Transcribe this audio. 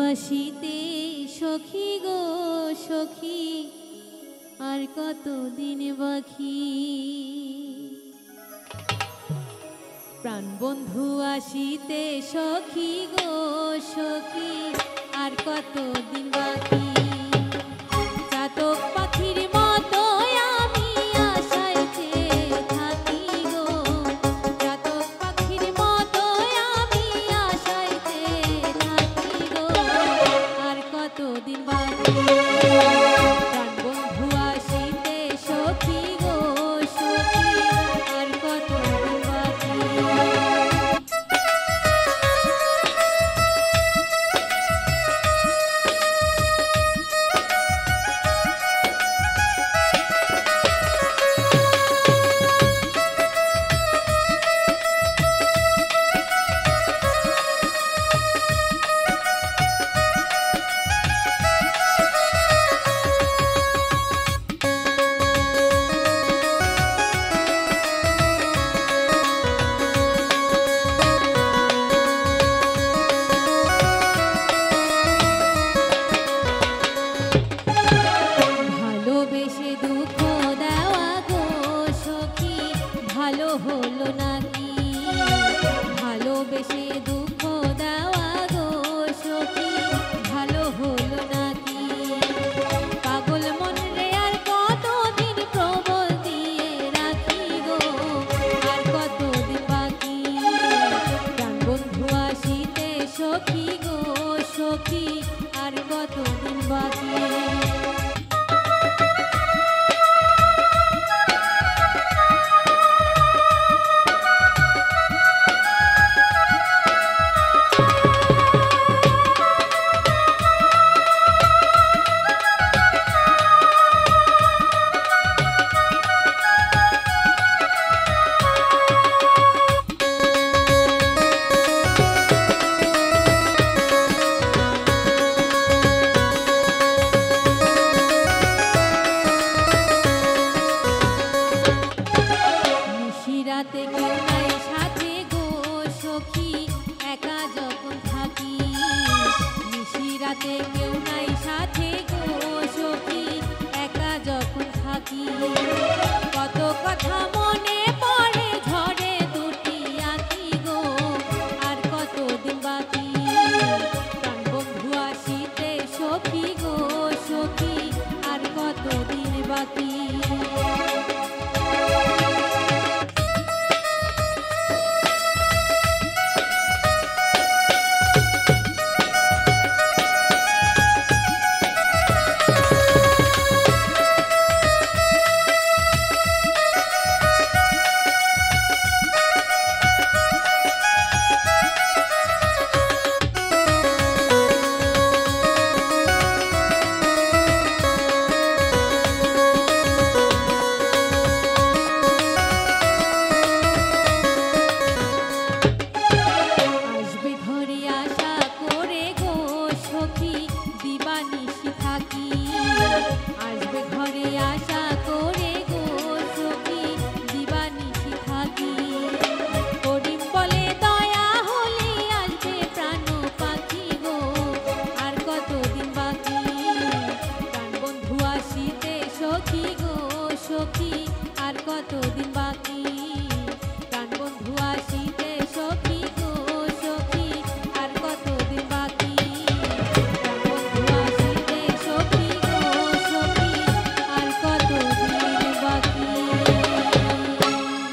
আসিতে সখী গো সখী আর কতদিন বাকি প্রাণ বন্ধু আসিতে সখী গো সখী আর কতদিন বাকি চাতক পাখির মতো আমি আশায় চেয়ে থাকি গো চাতক পাখির মতো আমি আশায় চেয়ে থাকি গো আর কতদিন বাকি প্রাণ বন্ধু আসিতে সখী গো সখী আর কতদিন বাকি ভালো হলো নাকি ভালোবেসে দুঃখ দেওয়া গো সখী ভালো হলো নাকি পাগল মন রে আর কতদিন প্রবল দিয়ে রাখি গো আর কতদিন বাকি প্রাণ বন্ধু আসিতে সখী গো সখী আর কতদিন বাকি রাতে কেউ নাই সাথে গো সখী একা যখন থাকি নিশি রাতে কেউ নাই সাথে গো সখী একা যখন থাকি কত কথা মনে পড়ে ঝড়ে দুটি আঁকি গো আর কতদিন বাকি প্রাণ বন্ধু আসিতে সখী গো সখী আর কতদিন বাকি